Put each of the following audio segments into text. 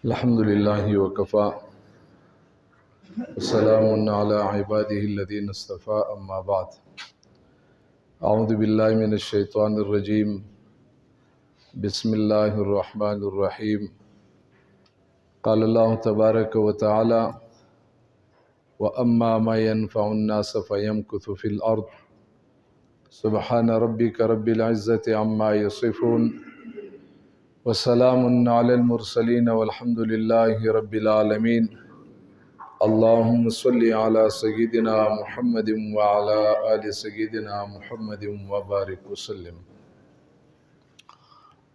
الحمدللہ وکفا وسلام علی عبادہ الذین اصطفیٰ اما بعد اعوذ باللہ من الشیطان الرجیم بسم اللہ الرحمن الرحیم قال اللہ تبارک وتعالی وَأَمَّا مَا يَنْفَعُ النَّاسَ فَيَمْكُثُ فِي الْأَرْضِ سُبْحَانَ رَبِّكَ رَبِّ الْعِزَّةِ عَمَّا يَصِفُونَ وَسَلَامٌ عَلَى الْمُرْسَلِينَ وَالْحَمْدُ لِلَّهِ رَبِّ الْعَالَمِينَ اللهم صل على سيدنا محمد وعلى آل سيدنا محمد وبارک وسلم۔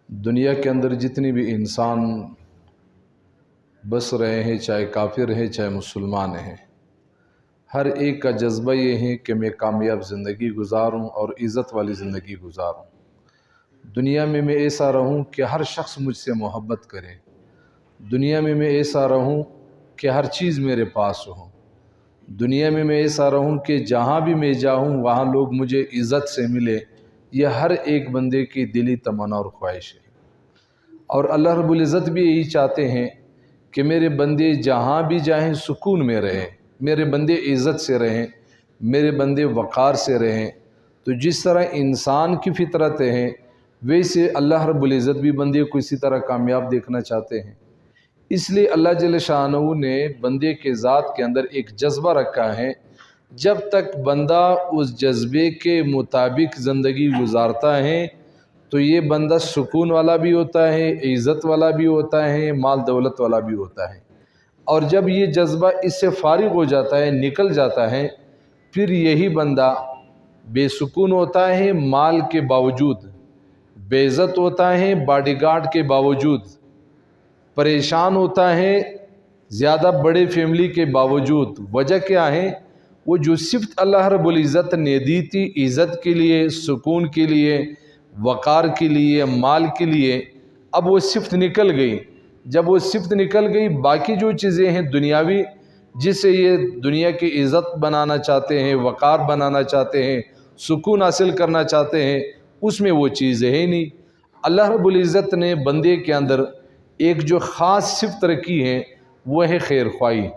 دنیا کے اندر جتنی بھی انسان بس رہے ہیں، چاہے کافر ہیں چاہے مسلمان ہیں، ہر ایک کا جذبہ یہ ہے کہ میں کامیاب زندگی گزاروں اور عزت والی زندگی گزاروں۔ دنیا میں ایسا رہوں کہ ہر شخص مجھ سے محبت کرے، دنیا میں ایسا رہوں کہ ہر چیز میرے پاس ہو، دنیا میں ایسا رہوں کہ جہاں بھی میں جاؤں وہاں لوگ مجھے عزت سے ملے۔ یہ ہر ایک بندے کی دلی تمنا اور خواہش ہے، اور اللہ رب العزت بھی یہی چاہتے ہیں کہ میرے بندے جہاں بھی جائیں سکون میں رہیں، میرے بندے عزت سے رہیں، میرے بندے وقار سے رہیں۔ تو جس طرح انسان کی فطرت ہے ویسے اللہ رب العزت بھی بندے کو اسی طرح کامیاب دیکھنا چاہتے ہیں۔ اس لیے اللہ جل شانہ نے بندے کے ذات کے اندر ایک جذبہ رکھا ہے، جب تک بندہ اس جذبے کے مطابق زندگی گزارتا ہے تو یہ بندہ سکون والا بھی ہوتا ہے، عزت والا بھی ہوتا ہے، مال دولت والا بھی ہوتا ہے۔ اور جب یہ جذبہ اس سے فارغ ہو جاتا ہے، نکل جاتا ہے، پھر یہی بندہ بے سکون ہوتا ہے، مال کے باوجود بے عزت ہوتا ہے، باڈی گارڈ کے باوجود پریشان ہوتا ہے، زیادہ بڑے فیملی کے باوجود۔ وجہ کیا ہے؟ وہ جو صفت اللہ رب العزت نے دی تھی عزت کے لیے، سکون کے لیے، وقار کے لیے، مال کے لیے، اب وہ صفت نکل گئی۔ جب وہ صفت نکل گئی، باقی جو چیزیں ہیں دنیاوی، جس سے یہ دنیا کی عزت بنانا چاہتے ہیں، وقار بنانا چاہتے ہیں، سکون حاصل کرنا چاہتے ہیں، اس میں وہ چیزیں ہیں نہیں۔ اللہ رب العزت نے بندے کے اندر ایک جو خاص صفت رکھی ہے وہ ہے خیر خواہی۔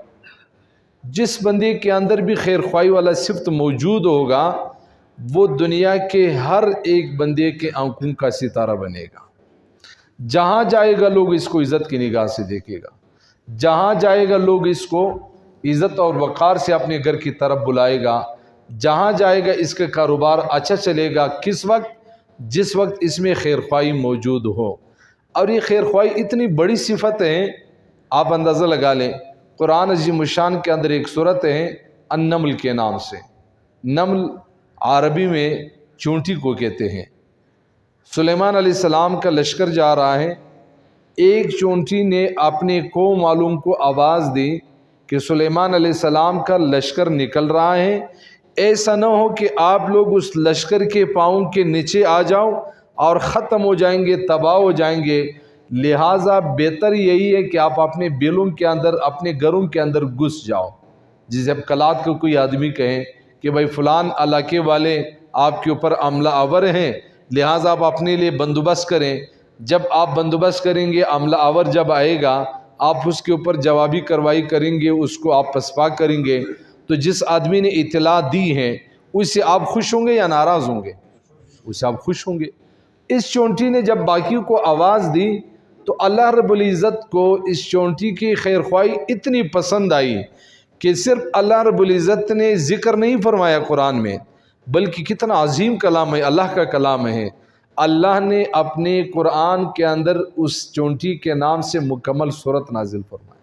جس بندے کے اندر بھی خیر خواہی والا صفت موجود ہوگا وہ دنیا کے ہر ایک بندے کے آنکھوں کا ستارہ بنے گا۔ جہاں جائے گا لوگ اس کو عزت کی نگاہ سے دیکھے گا، جہاں جائے گا لوگ اس کو عزت اور وقار سے اپنے گھر کی طرف بلائے گا، جہاں جائے گا اس کا کاروبار اچھا چلے گا۔ کس وقت؟ جس وقت اس میں خیر خواہی موجود ہو۔ اور یہ خیر خواہی اتنی بڑی صفت ہے، آپ اندازہ لگا لیں، قرآن عظیم الشان کے اندر ایک سورت ہے النمل کے نام سے۔ نمل عربی میں چونٹی کو کہتے ہیں۔ سلیمان علیہ السلام کا لشکر جا رہا ہے، ایک چونٹی نے اپنے قوم والوں کو آواز دی کہ سلیمان علیہ السلام کا لشکر نکل رہا ہے، ایسا نہ ہو کہ آپ لوگ اس لشکر کے پاؤں کے نیچے آ جاؤ اور ختم ہو جائیں گے، تباہ ہو جائیں گے۔ لہٰذا بہتر یہی ہے کہ آپ اپنے بیلوں کے اندر، اپنے گھروں کے اندر گھس جاؤ۔ جسے اب کلات کو کوئی آدمی کہیں کہ بھائی فلان علاقے والے آپ کے اوپر عملہ آور ہیں، لہٰذا آپ اپنے لیے بندوبست کریں۔ جب آپ بندوبست کریں گے، عملہ آور جب آئے گا، آپ اس کے اوپر جوابی کارروائی کریں گے، اس کو آپ پسپا کریں گے۔ تو جس آدمی نے اطلاع دی ہے اس سے آپ خوش ہوں گے یا ناراض ہوں گے؟ اس سے آپ خوش ہوں گے۔ اس چونٹی نے جب باقیوں کو آواز دی تو اللہ رب العزت کو اس چونٹی کی خیر خواہی اتنی پسند آئی کہ صرف اللہ رب العزت نے ذکر نہیں فرمایا قرآن میں، بلکہ کتنا عظیم کلام ہے، اللہ کا کلام ہے۔ اللہ نے اپنے قرآن کے اندر اس چونٹی کے نام سے مکمل سورت نازل فرمائی۔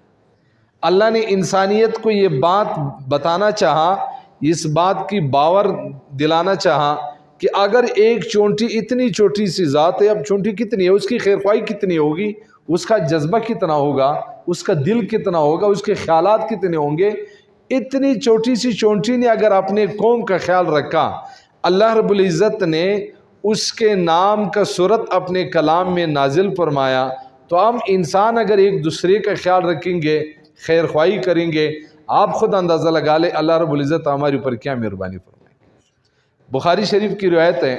اللہ نے انسانیت کو یہ بات بتانا چاہا، اس بات کی باور دلانا چاہا کہ اگر ایک چونٹی، اتنی چھوٹی سی ذات ہے، اب چونٹی کتنی ہے، اس کی خیر خواہی کتنی ہوگی، اس کا جذبہ کتنا ہوگا، اس کا دل کتنا ہوگا، اس کے خیالات کتنے ہوں گے۔ اتنی چھوٹی سی چونٹی نے اگر اپنے قوم کا خیال رکھا، اللہ رب العزت نے اس کے نام کا سورت اپنے کلام میں نازل فرمایا۔ تو ہم انسان اگر ایک دوسرے کا خیال رکھیں گے، خیر خواہی کریں گے، آپ خود اندازہ لگا لیں اللہ رب العزت ہمارے اوپر کیا مہربانی فرمائے۔ بخاری شریف کی روایت ہے،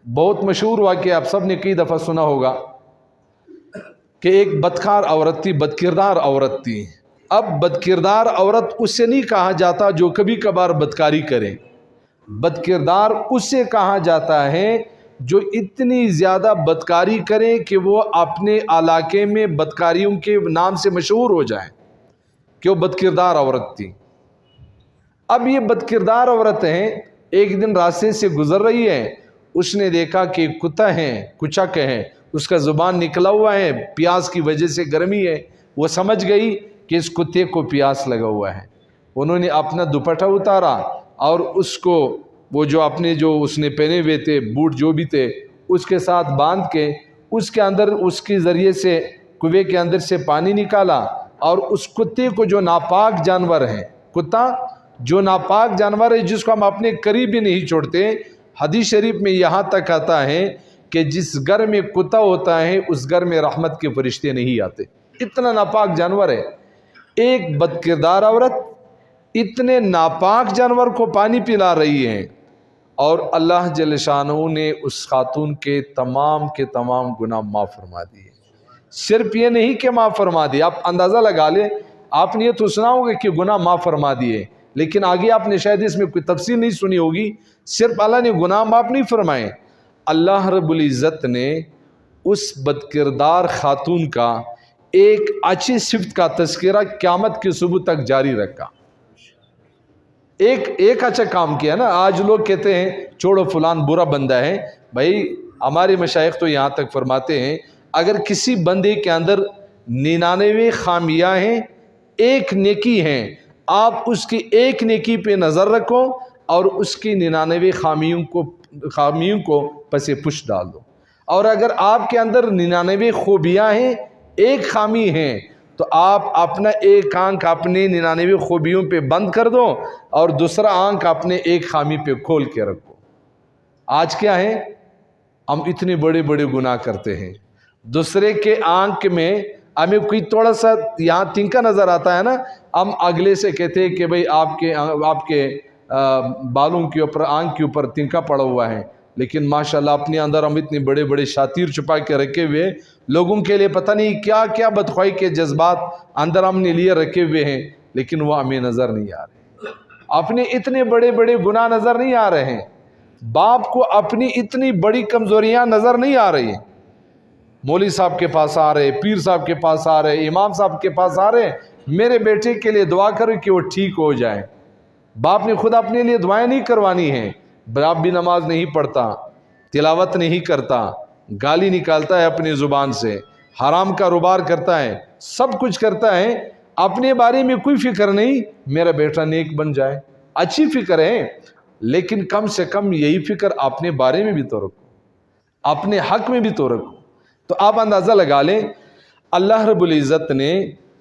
بہت مشہور واقعہ، آپ سب نے کئی دفعہ سنا ہوگا۔ کہ ایک بدکار عورت تھی، بدکردار عورت تھی۔ اب بدکردار عورت اس سے نہیں کہا جاتا جو کبھی کبھار بدکاری کرے، بدکردار اس سے کہا جاتا ہے جو اتنی زیادہ بدکاری کرے کہ وہ اپنے علاقے میں بدکاریوں کے نام سے مشہور ہو جائیں کہ وہ بدکردار عورت تھی۔ اب یہ بدکردار عورت ہیں، ایک دن راستے سے گزر رہی ہے، اس نے دیکھا کہ کتا ہے، کچک ہے، اس کا زبان نکلا ہوا ہے، پیاس کی وجہ سے گرمی ہے۔ وہ سمجھ گئی کہ اس کتے کو پیاس لگا ہوا ہے۔ انہوں نے اپنا دوپٹہ اتارا اور اس کو وہ جو اپنے جو اس نے پہنے ہوئے تھے بوٹ جو بھی تھے اس کے ساتھ باندھ کے اس کے اندر اس کے ذریعے سے کنویں کے اندر سے پانی نکالا، اور اس کتے کو جو ناپاک جانور ہے، کتا جو ناپاک جانور ہے جس کو ہم اپنے قریب بھی نہیں چھوڑتے، حدیث شریف میں یہاں تک آتا ہے کہ جس گھر میں کتا ہوتا ہے اس گھر میں رحمت کے فرشتے نہیں آتے، اتنا ناپاک جانور ہے۔ ایک بدکردار عورت اتنے ناپاک جانور کو پانی پلا رہی ہے، اور اللہ جل شانہ نے اس خاتون کے تمام گناہ معاف فرما دیے۔ صرف یہ نہیں کہ معاف فرما دیے، آپ اندازہ لگا لیں، آپ نے یہ تو سنا ہوگا کہ گناہ معاف فرما دیے، لیکن آگے آپ نے شاید اس میں کوئی تفصیل نہیں سنی ہوگی۔ صرف اللہ نے گناہ معاف نہیں فرمائے، اللہ رب العزت نے اس بدکردار خاتون کا ایک اچھی صفت کا تذکرہ قیامت کی صبح تک جاری رکھا۔ ایک اچھا کام کیا نا۔ آج لوگ کہتے ہیں چھوڑو فلان برا بندہ ہے، بھائی ہمارے مشائخ تو یہاں تک فرماتے ہیں اگر کسی بندے کے اندر 99 خامیاں ہیں، ایک نیکی ہیں، آپ اس کی ایک نیکی پہ نظر رکھو اور اس کی 99 خامیوں کو پس پش ڈال دو، اور اگر آپ کے اندر 99 خوبیاں ہیں، ایک خامی ہیں، تو آپ اپنا ایک آنکھ اپنے 99 خوبیوں پہ بند کر دو اور دوسرا آنکھ اپنے ایک خامی پہ کھول کے رکھو۔ آج کیا ہے، ہم اتنے بڑے بڑے گناہ کرتے ہیں، دوسرے کے آنکھ میں ہمیں کوئی تھوڑا سا یہاں تنکا نظر آتا ہے نا، ہم اگلے سے کہتے ہیں کہ بھئی آپ کے بالوں کے اوپر، آنکھ کے اوپر تنکا پڑا ہوا ہے، لیکن ماشاءاللہ اپنے اندر ہم اتنے بڑے بڑے شاطیر چھپا کے رکھے ہوئے، لوگوں کے لیے پتہ نہیں کیا کیا بدخواہی کے جذبات اندر ہم نے لیے رکھے ہوئے ہیں، لیکن وہ ہمیں نظر نہیں آ رہے۔ اپنے اتنے بڑے بڑے گناہ نظر نہیں آ رہے ہیں، باپ کو اپنی اتنی بڑی کمزوریاں نظر نہیں آ رہی ہیں۔ مولوی صاحب کے پاس آ رہے، پیر صاحب کے پاس آ رہے، امام صاحب کے پاس آ رہے، میرے بیٹے کے لیے دعا کرو کہ وہ ٹھیک ہو جائے۔ باپ نے خود اپنے لیے دعائیں نہیں کروانی ہیں، باپ بھی نماز نہیں پڑھتا، تلاوت نہیں کرتا، گالی نکالتا ہے اپنی زبان سے، حرام کا کاروبار کرتا ہے، سب کچھ کرتا ہے، اپنے بارے میں کوئی فکر نہیں میرا بیٹا نیک بن جائے۔ اچھی فکر ہے، لیکن کم سے کم یہی فکر اپنے بارے میں بھی تو رکھو، اپنے حق میں بھی تو رکھو۔ تو آپ اندازہ لگا لیں، اللہ رب العزت نے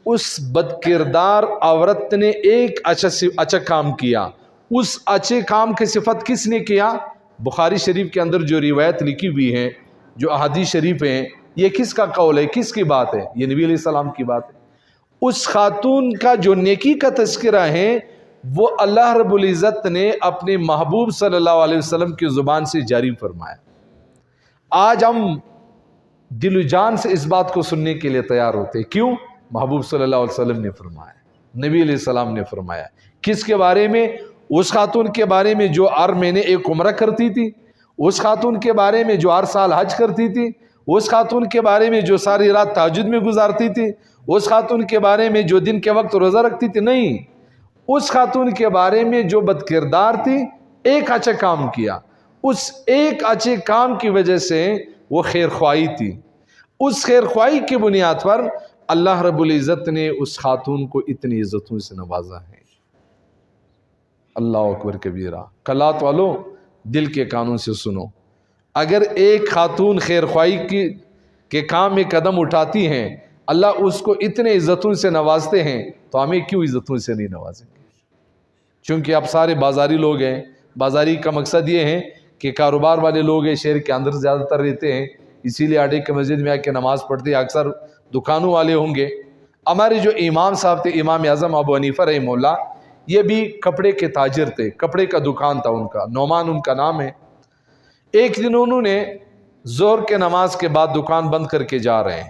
اس بدکردار عورت نے ایک اچھا کام کیا۔ اس اچھے کام کی صفت کس نے کیا؟ بخاری شریف کے اندر جو روایت لکھی ہوئی ہیں، جو احادیث شریف ہیں، یہ کس کا قول ہے، کس کی بات ہے؟ یہ نبی علیہ السلام کی بات ہے۔ اس خاتون کا جو نیکی کا تذکرہ ہے وہ اللہ رب العزت نے اپنے محبوب صلی اللہ علیہ وسلم کی زبان سے جاری فرمایا۔ آج ہم دل و جان سے اس بات کو سننے کے لیے تیار ہوتے ہیں، کیوں؟ محبوب صلی اللہ علیہ وسلم نے فرمایا، نبی علیہ السلام نے فرمایا۔ کس کے بارے میں؟ اس خاتون کے بارے میں جو ہر مہینے ایک عمرہ کرتی تھی، اس خاتون کے بارے میں جو ہر سال حج کرتی تھی، اس خاتون کے بارے میں جو ساری رات تہجد میں گزارتی تھی، اس خاتون کے بارے میں جو دن کے وقت روزہ رکھتی تھی، نہیں، اس خاتون کے بارے میں جو بدکردار تھی، ایک اچھا کام کیا، اس ایک اچھے کام کی وجہ سے وہ خیر خواہی تھی، اس خیر خواہی کی بنیاد پر اللہ رب العزت نے اس خاتون کو اتنی عزتوں سے نوازا ہے۔ اللہ اکبر کبیرہ۔ کلات والو دل کے کانوں سے سنو، اگر ایک خاتون خیر خواہی کے کام میں قدم اٹھاتی ہیں، اللہ اس کو اتنے عزتوں سے نوازتے ہیں، تو ہمیں کیوں عزتوں سے نہیں نوازیں گے؟ چونکہ آپ سارے بازاری لوگ ہیں، بازاری کا مقصد یہ ہے کہ کاروبار والے لوگ ہیں، شہر کے اندر زیادہ تر رہتے ہیں، اسی لیے اڈے کے مسجد میں آ کے نماز پڑھتے ہیں، اکثر دکانوں والے ہوں گے۔ ہمارے جو امام صاحب تھے، امام اعظم ابو حنیفہ رحمہ اللہ، یہ بھی کپڑے کے تاجر تھے، کپڑے کا دکان تھا ان کا، نعمان ان کا نام ہے۔ ایک دن انہوں نے ظہر کے نماز کے بعد دکان بند کر کے جا رہے ہیں،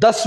10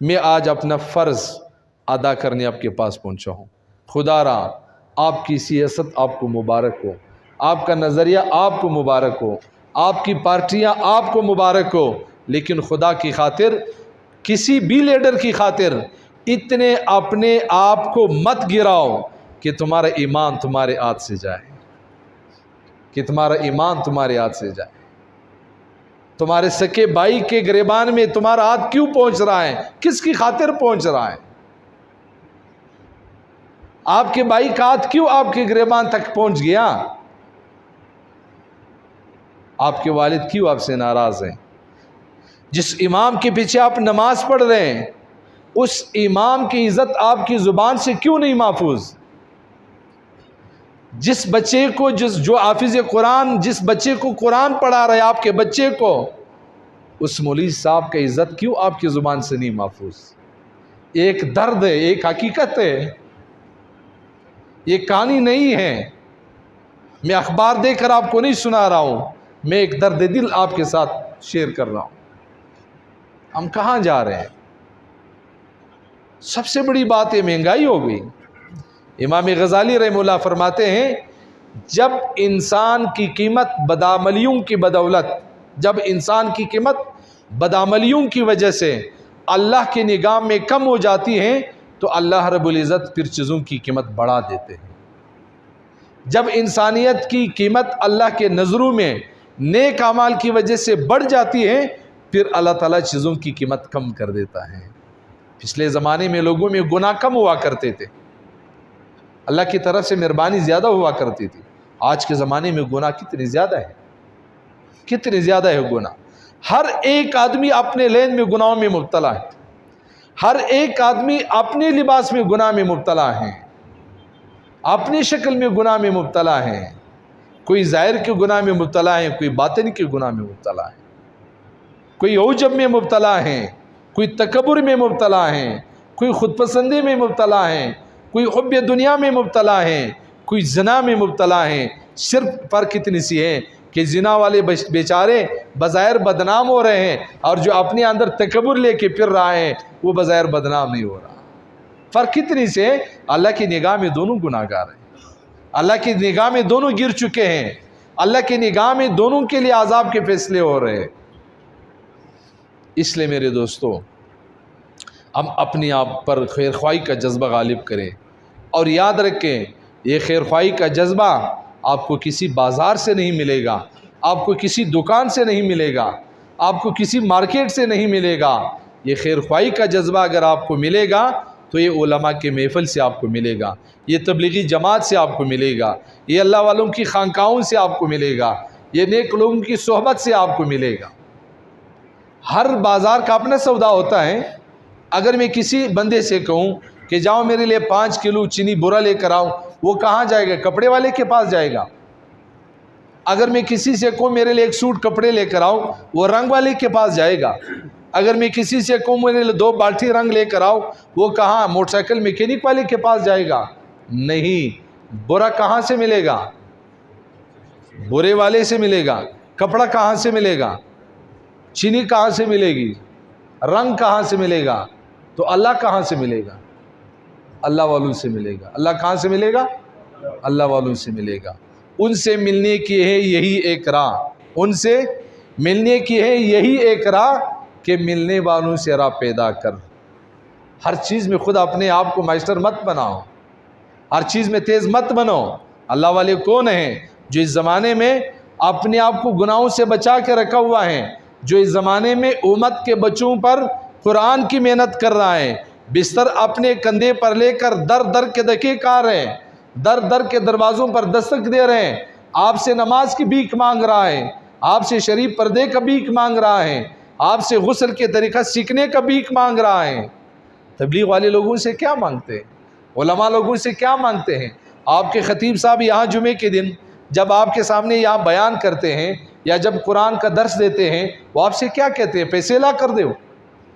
میں آج اپنا فرض ادا کرنے آپ کے پاس پہنچا ہوں۔ خدا را آپ کی سیاست آپ کو مبارک ہو، آپ کا نظریہ آپ کو مبارک ہو، آپ کی پارٹیاں آپ کو مبارک ہو، لیکن خدا کی خاطر کسی بھی لیڈر کی خاطر اتنے اپنے آپ کو مت گراؤ کہ تمہارا ایمان تمہارے ہاتھ سے جائے، کہ تمہارا ایمان تمہارے ہاتھ سے جائے۔ تمہارے سکے بھائی کے گریبان میں تمہارا ہاتھ کیوں پہنچ رہا ہے؟ کس کی خاطر پہنچ رہا ہے؟ آپ کے بھائی کا ہاتھ کیوں آپ کے گریبان تک پہنچ گیا؟ آپ کے والد کیوں آپ سے ناراض ہیں؟ جس امام کے پیچھے آپ نماز پڑھ رہے ہیں اس امام کی عزت آپ کی زبان سے کیوں نہیں محفوظ؟ جس بچے کو جو حافظ قرآن، جس بچے کو قرآن پڑھا رہے آپ کے بچے کو، اس مولوی صاحب کا عزت کیوں آپ کی زبان سے نہیں محفوظ؟ ایک درد ہے، ایک حقیقت ہے، یہ کہانی نہیں ہے۔ میں اخبار دے کر آپ کو نہیں سنا رہا ہوں، میں ایک درد دل آپ کے ساتھ شیئر کر رہا ہوں۔ ہم کہاں جا رہے ہیں؟ سب سے بڑی بات ہے مہنگائی ہو گئی۔ امام غزالی رحمہ اللہ فرماتے ہیں جب انسان کی قیمت بدعملیوں کی بدولت، جب انسان کی قیمت بدعملیوں کی وجہ سے اللہ کی نگاہ میں کم ہو جاتی ہے تو اللہ رب العزت پھر چیزوں کی قیمت بڑھا دیتے ہیں۔ جب انسانیت کی قیمت اللہ کے نظروں میں نیک اعمال کی وجہ سے بڑھ جاتی ہے پھر اللہ تعالیٰ چیزوں کی قیمت کم کر دیتا ہے۔ پچھلے زمانے میں لوگوں میں گناہ کم ہوا کرتے تھے، اللہ کی طرف سے مہربانی زیادہ ہوا کرتی تھی۔ آج کے زمانے میں گناہ کتنی زیادہ ہے، کتنی زیادہ ہے گناہ۔ ہر ایک آدمی اپنے لین میں گناہوں میں مبتلا ہے، ہر ایک آدمی اپنے لباس میں گناہ میں مبتلا ہے، اپنی شکل میں گناہ میں مبتلا ہے۔ کوئی ظاہر کے گناہ میں مبتلا ہے، کوئی باطن کے گناہ میں مبتلا ہے، کوئی عجب میں مبتلا ہے، کوئی تکبر میں مبتلا ہے، کوئی خود پسندی میں مبتلا ہے، کوئی حب دنیا میں مبتلا ہے، کوئی زنا میں مبتلا ہے۔ صرف فرق اتنی سی ہے کہ زنا والے بیچارے بظاہر بدنام ہو رہے ہیں اور جو اپنے اندر تکبر لے کے پھر رہا ہے وہ بظاہر بدنام نہیں ہو رہا۔ فرق اتنی سے اللہ کی نگاہ میں دونوں گناہ گار ہیں، اللہ کی نگاہ میں دونوں گر چکے ہیں، اللہ کی نگاہ میں دونوں کے لیے عذاب کے فیصلے ہو رہے ہیں۔ اس لیے میرے دوستو ہم اپنے آپ پر خیر خواہی کا جذبہ غالب کریں اور یاد رکھیں یہ خیر خواہی کا جذبہ آپ کو کسی بازار سے نہیں ملے گا، آپ کو کسی دکان سے نہیں ملے گا، آپ کو کسی مارکیٹ سے نہیں ملے گا۔ یہ خیر خواہی کا جذبہ اگر آپ کو ملے گا تو یہ علماء کے محفل سے آپ کو ملے گا، یہ تبلیغی جماعت سے آپ کو ملے گا، یہ اللہ والوں کی خانقاہوں سے آپ کو ملے گا، یہ نیک لوگوں کی صحبت سے آپ کو ملے گا۔ ہر بازار کا اپنا سودا ہوتا ہے۔ اگر میں کسی بندے سے کہوں کہ جاؤ میرے لیے 5 کلو چینی برا لے کر آؤ، وہ کہاں جائے گا؟ کپڑے والے کے پاس جائے گا۔ اگر میں کسی سے کہوں میرے لیے 1 سوٹ کپڑے لے کر آؤ، وہ رنگ والے کے پاس جائے گا۔ اگر میں کسی سے کہوں میرے لیے 2 بالٹی رنگ لے کر آؤ، وہ کہاں؟ موٹر سائیکل میکینک والے کے پاس جائے گا۔ نہیں، برا کہاں سے ملے گا؟ برے والے سے ملے گا۔ کپڑا کہاں سے ملے گا؟ چینی کہاں سے ملے گی؟ رنگ کہاں سے ملے گا؟ تو اللہ کہاں سے ملے گا؟ اللہ والوں سے ملے گا۔ اللہ کہاں سے ملے گا؟ اللہ والوں سے ملے گا۔ ان سے ملنے کی ہے یہی ایک راہ، ان سے ملنے کی ہے یہی ایک راہ کہ ملنے والوں سے راہ پیدا کر۔ ہر چیز میں خود اپنے آپ کو ماسٹر مت بناؤ، ہر چیز میں تیز مت بنو۔ اللہ والے کون ہیں؟ جو اس زمانے میں اپنے آپ کو گناہوں سے بچا کے رکھا ہوا ہے، جو اس زمانے میں امت کے بچوں پر قرآن کی محنت کر رہا ہے، بستر اپنے کندھے پر لے کر در در کے دھکے کھا رہے ہیں، در در کے دروازوں پر دستک دے رہے ہیں، آپ سے نماز کی بھیک مانگ رہا ہے، آپ سے شریف پردے کا بھیک مانگ رہا ہے، آپ سے غسل کے طریقہ سیکھنے کا بھیک مانگ رہا ہے۔ تبلیغ والے لوگوں سے کیا مانگتے ہیں؟ علماء لوگوں سے کیا مانگتے ہیں؟ آپ کے خطیب صاحب یہاں جمعے کے دن جب آپ کے سامنے یہاں بیان کرتے ہیں یا جب قرآن کا درس دیتے ہیں وہ آپ سے کیا کہتے ہیں؟ پیسے لا کر دیو،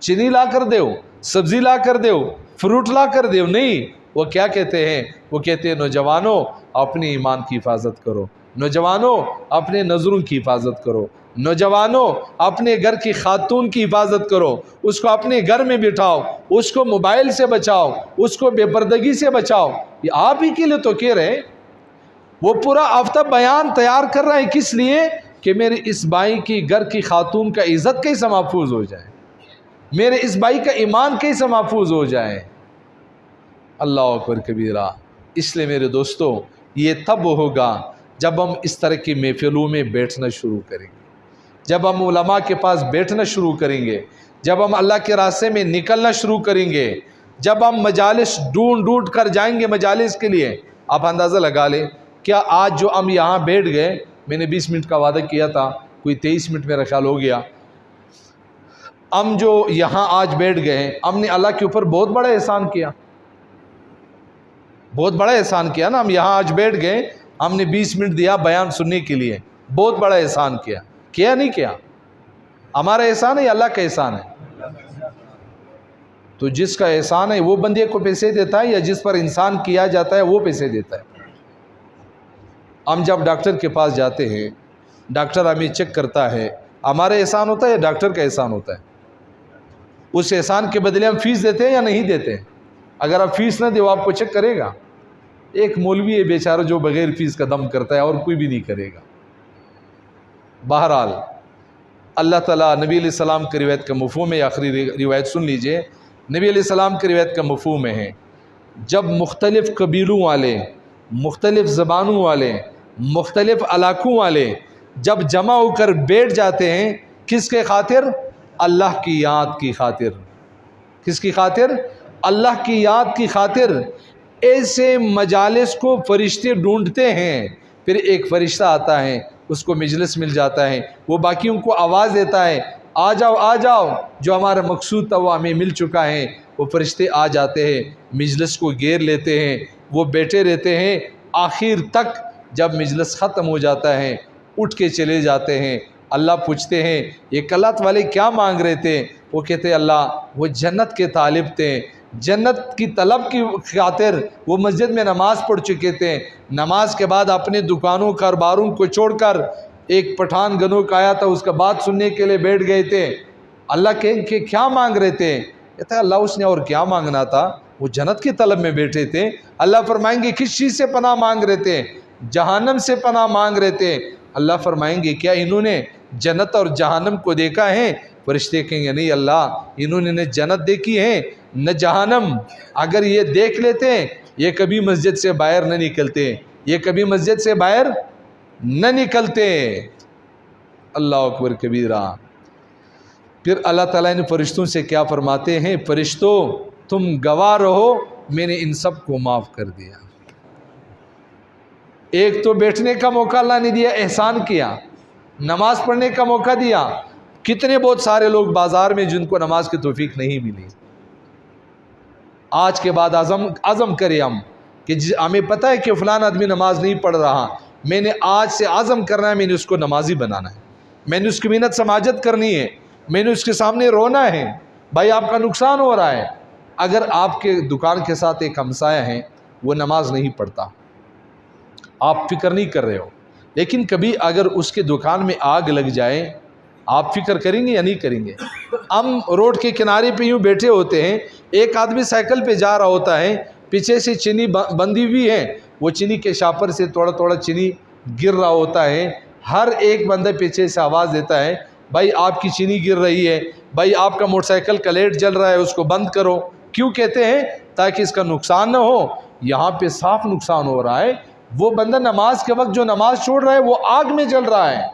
چینی لا کر دیو، سبزی لا کر دیو، فروٹ لا کر دیو؟ نہیں، وہ کیا کہتے ہیں؟ وہ کہتے ہیں نوجوانوں اپنی ایمان کی حفاظت کرو، نوجوانوں اپنے نظروں کی حفاظت کرو، نوجوانوں اپنے گھر کی خاتون کی حفاظت کرو، اس کو اپنے گھر میں بٹھاؤ، اس کو موبائل سے بچاؤ، اس کو بے پردگی سے بچاؤ۔ یہ آپ ہی کے لیے تو کہہ رہے، وہ پورا ہفتہ بیان تیار کر رہا ہے کس لیے؟ کہ میرے اس بھائی کی گھر کی خاتون کا عزت کیسے محفوظ ہو جائے، میرے اس بھائی کا ایمان کیسے محفوظ ہو جائے۔ اللہ اکبر کبیرہ۔ اس لیے میرے دوستو یہ تب ہوگا جب ہم اس طرح کی محفلوں میں بیٹھنا شروع کریں گے، جب ہم علماء کے پاس بیٹھنا شروع کریں گے، جب ہم اللہ کے راستے میں نکلنا شروع کریں گے، جب ہم مجالس ڈھونڈ کر جائیں گے مجالس کے لیے۔ آپ اندازہ لگا لیں، کیا آج جو ہم یہاں بیٹھ گئے، میں نے 20 منٹ کا وعدہ کیا تھا، کوئی 23 منٹ میرا خیال ہو گیا، ہم جو یہاں آج بیٹھ گئے ہم نے اللہ کے اوپر بہت بڑا احسان کیا، بہت بڑا احسان کیا نا۔ ہم یہاں آج بیٹھ گئے، ہم نے 20 منٹ دیا بیان سننے کے لیے، بہت بڑا احسان کیا نہیں کیا؟ ہمارا احسان ہے یا اللہ کا احسان ہے؟ تو جس کا احسان ہے وہ بندے کو پیسے دیتا ہے، یا جس پر انسان کیا جاتا ہے وہ پیسے دیتا ہے؟ ہم جب ڈاکٹر کے پاس جاتے ہیں، ڈاکٹر ہمیں چیک کرتا ہے، ہمارا احسان ہوتا ہے یا ڈاکٹر کا احسان ہوتا ہے؟ اس احسان کے بدلے ہم فیس دیتے ہیں یا نہیں دیتے؟ اگر آپ فیس نہ دے وہ آپ کو چیک کرے گا؟ ایک مولوی ہے بیچارہ جو بغیر فیس کا دم کرتا ہے، اور کوئی بھی نہیں کرے گا۔ بہرحال اللہ تعالیٰ نبی علیہ السلام کی روایت کا مفہوم ہے، آخری روایت سن لیجئے۔ نبی علیہ السلام کی روایت کا مفہوم ہے، جب مختلف قبیلوں والے، مختلف زبانوں والے، مختلف علاقوں والے جب جمع ہو کر بیٹھ جاتے ہیں، کس کے خاطر؟ اللہ کی یاد کی خاطر۔ کس کی خاطر؟ اللہ کی یاد کی خاطر۔ ایسے مجالس کو فرشتے ڈھونڈتے ہیں، پھر ایک فرشتہ آتا ہے، اس کو مجلس مل جاتا ہے، وہ باقیوں کو آواز دیتا ہے، آ جاؤ آ جاؤ، جو ہمارا مقصود تھا وہ ہمیں مل چکا ہے۔ وہ فرشتے آ جاتے ہیں، مجلس کو گھیر لیتے ہیں، وہ بیٹھے رہتے ہیں، آخر تک جب مجلس ختم ہو جاتا ہے اٹھ کے چلے جاتے ہیں۔ اللہ پوچھتے ہیں یہ کلات والے کیا مانگ رہے تھے؟ وہ کہتے ہیں اللہ وہ جنت کے طالب تھے، جنت کی طلب کی خاطر وہ مسجد میں نماز پڑھ چکے تھے، نماز کے بعد اپنے دکانوں کاروباروں کو چھوڑ کر ایک پٹھان گنوں کا آیا تھا اس کا بات سننے کے لیے بیٹھ گئے تھے۔ اللہ کہ کیا مانگ رہے تھے؟ کہتا ہے اللہ اس نے اور کیا مانگنا تھا، وہ جنت کی طلب میں بیٹھے تھے۔ اللہ فرمائیں گے کس چیز سے پناہ مانگ رہے تھے؟ جہنم سے پناہ مانگ رہے تھے۔ اللہ فرمائیں گے کیا انہوں نے جنت اور جہنم کو دیکھا ہے؟ فرشتے کہیں گے نہیں اللہ، انہوں نے نہ جنت دیکھی ہے نہ جہنم، اگر یہ دیکھ لیتے یہ کبھی مسجد سے باہر نہ نکلتے، یہ کبھی مسجد سے باہر نہ نکلتے۔ اللہ اکبر کبیرہ۔ پھر اللہ تعالیٰ نے فرشتوں سے کیا فرماتے ہیں؟ فرشتوں تم گواہ رہو میں نے ان سب کو معاف کر دیا۔ ایک تو بیٹھنے کا موقع اللہ نے دیا، احسان کیا، نماز پڑھنے کا موقع دیا۔ کتنے بہت سارے لوگ بازار میں جن کو نماز کی توفیق نہیں ملی، آج کے بعد عزم کرے ہم کہ ہمیں پتہ ہے کہ فلان آدمی نماز نہیں پڑھ رہا، میں نے آج سے عزم کرنا ہے میں نے اس کو نمازی بنانا ہے، میں نے اس کی محنت سماجت کرنی ہے، میں نے اس کے سامنے رونا ہے۔ بھائی آپ کا نقصان ہو رہا ہے۔ اگر آپ کے دکان کے ساتھ ایک ہمسایہ ہے وہ نماز نہیں پڑھتا، آپ فکر نہیں کر رہے ہو، لیکن کبھی اگر اس کے دکان میں آگ لگ جائے آپ فکر کریں گے یا نہیں کریں گے؟ ہم روڈ کے کنارے پہ یوں بیٹھے ہوتے ہیں، ایک آدمی سائیکل پہ جا رہا ہوتا ہے، پیچھے سے چینی بندی ہوئی ہے، وہ چینی کے شاپر سے تھوڑا تھوڑا چینی گر رہا ہوتا ہے، ہر ایک بندہ پیچھے سے آواز دیتا ہے بھائی آپ کی چینی گر رہی ہے، بھائی آپ کا موٹر سائیکل کا لائٹ جل رہا ہے اس کو بند کرو۔ کیوں کہتے ہیں؟ تاکہ اس کا نقصان نہ ہو۔ یہاں پہ صاف نقصان ہو رہا ہے، وہ بندہ نماز کے وقت جو نماز چھوڑ رہا ہے وہ آگ میں جل رہا ہے،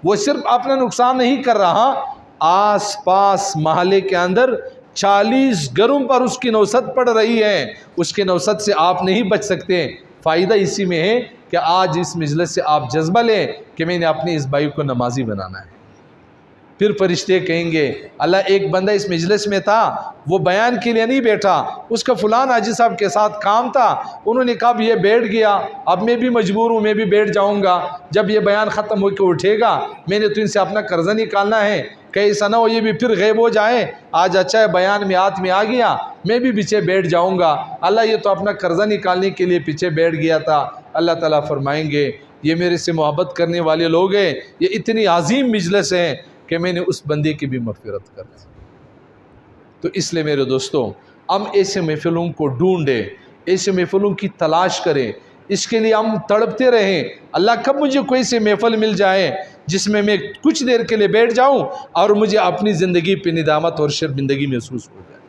وہ صرف اپنا نقصان نہیں کر رہا، آس پاس محلے کے اندر 40 گھروں پر اس کی نوست پڑ رہی ہے، اس کے نوست سے آپ نہیں بچ سکتے۔ فائدہ اسی میں ہے کہ آج اس مجلس سے آپ جذبہ لیں کہ میں نے اپنے اس بھائی کو نمازی بنانا ہے۔ پھر فرشتے کہیں گے اللہ ایک بندہ اس مجلس میں تھا وہ بیان کے لیے نہیں بیٹھا، اس کا فلان حاجی صاحب کے ساتھ کام تھا، انہوں نے کہا یہ بیٹھ گیا، اب میں بھی مجبور ہوں میں بھی بیٹھ جاؤں گا، جب یہ بیان ختم ہو کے اٹھے گا میں نے تو ان سے اپنا قرضہ نکالنا ہے، کہیں ایسا نہ ہو یہ بھی پھر غائب ہو جائیں، آج اچھا ہے بیان میں ہاتھ میں آ گیا میں بھی پیچھے بیٹھ جاؤں گا، اللہ یہ تو اپنا قرضہ نکالنے کے لیے پیچھے بیٹھ گیا تھا۔ اللہ تعالیٰ فرمائیں گے یہ میرے سے محبت کرنے والے لوگ ہیں، یہ اتنی عظیم مجلس ہیں کہ میں نے اس بندے کی بھی مغفرت کر دی۔ تو اس لیے میرے دوستوں، ہم ایسے محفلوں کو ڈھونڈیں، ایسے محفلوں کی تلاش کریں، اس کے لیے ہم تڑپتے رہیں۔ اللہ کب مجھے کوئی سے محفل مل جائے جس میں کچھ دیر کے لیے بیٹھ جاؤں اور مجھے اپنی زندگی پہ ندامت اور شرمندگی محسوس ہو جائے۔